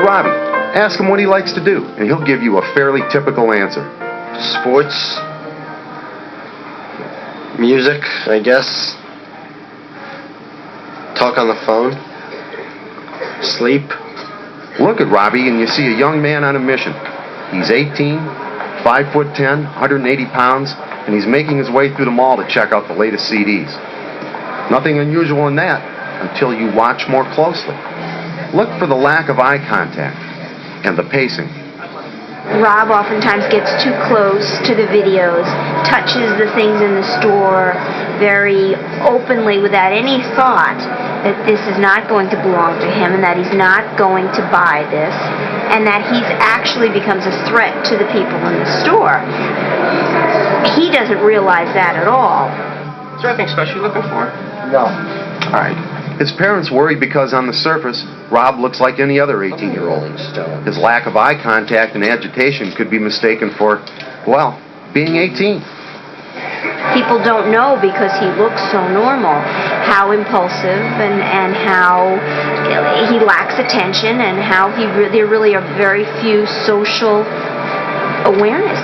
Robbie. Ask him what he likes to do, and he'll give you a fairly typical answer. Sports. Music, I guess. Talk on the phone. Sleep. Look at Robbie and you see a young man on a mission. He's 18, 5'10", 180 pounds, and he's making his way through the mall to check out the latest CDs. Nothing unusual in that until you watch more closely. Look for the lack of eye contact and the pacing. Rob oftentimes gets too close to the videos, touches the things in the store very openly without any thought that this is not going to belong to him and that he's not going to buy this and that he's actually becomes a threat to the people in the store. He doesn't realize that at all. Is there anything special you're looking for? No. All right. His parents worry because on the surface, Rob looks like any other 18-year-old. His lack of eye contact and agitation could be mistaken for, well, being 18. People don't know because he looks so normal how impulsive and how he lacks attention and how there really are very few social awareness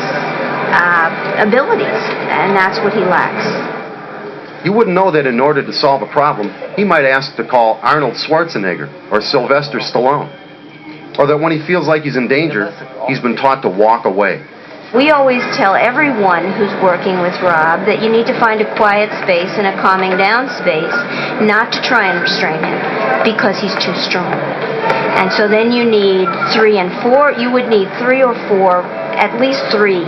abilities, and that's what he lacks. You wouldn't know that in order to solve a problem, he might ask to call Arnold Schwarzenegger or Sylvester Stallone. Or that when he feels like he's in danger, he's been taught to walk away. We always tell everyone who's working with Rob that you need to find a quiet space and a calming down space, not to try and restrain him, because he's too strong. And so then you need 3 and 4, you would need 3 or 4, at least 3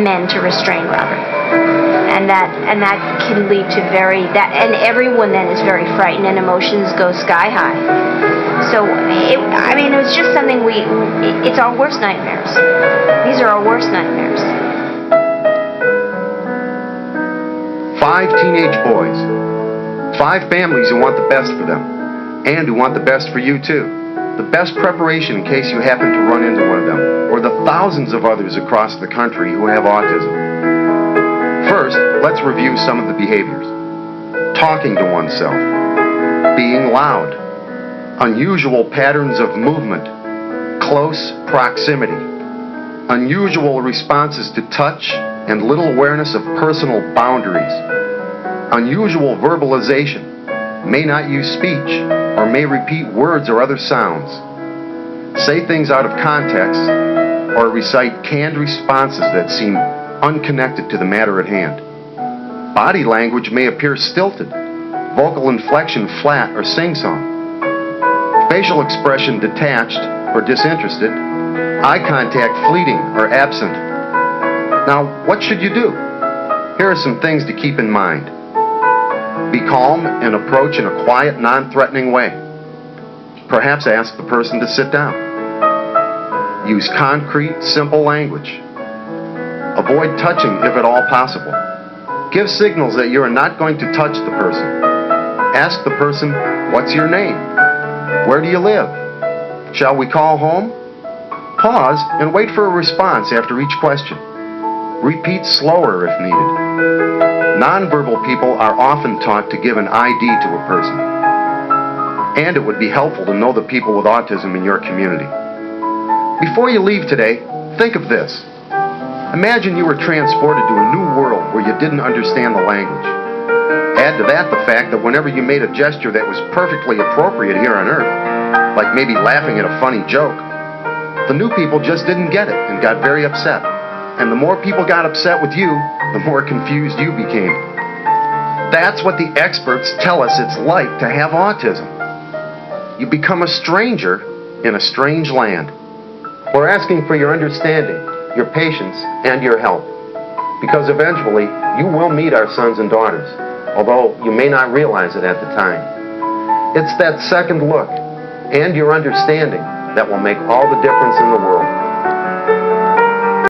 men to restrain Robert. And that can lead to and everyone then is very frightened and emotions go sky high. So, it was just something it's our worst nightmares. These are our worst nightmares. 5 teenage boys. 5 families who want the best for them. And who want the best for you too. The best preparation in case you happen to run into one of them. Or the thousands of others across the country who have autism. First, let's review some of the behaviors. Talking to oneself. Being loud. Unusual patterns of movement. Close proximity. Unusual responses to touch and little awareness of personal boundaries. Unusual verbalization. May not use speech or may repeat words or other sounds. Say things out of context or recite canned responses that seem unconnected to the matter at hand. Body language may appear stilted, vocal inflection flat or sing-song. Facial expression detached or disinterested, eye contact fleeting or absent. Now, what should you do? Here are some things to keep in mind. Be calm and approach in a quiet, non-threatening way. Perhaps ask the person to sit down. Use concrete, simple language. Avoid touching if at all possible. Give signals that you are not going to touch the person. Ask the person, what's your name? Where do you live? Shall we call home? Pause and wait for a response after each question. Repeat slower if needed. Nonverbal people are often taught to give an ID to a person. And it would be helpful to know the people with autism in your community. Before you leave today, think of this. Imagine you were transported to a new world where you didn't understand the language. Add to that the fact that whenever you made a gesture that was perfectly appropriate here on Earth, like maybe laughing at a funny joke, the new people just didn't get it and got very upset. And the more people got upset with you, the more confused you became. That's what the experts tell us it's like to have autism. You become a stranger in a strange land. We're asking for your understanding, your patience, and your help. Because eventually, you will meet our sons and daughters, although you may not realize it at the time. It's that second look and your understanding that will make all the difference in the world.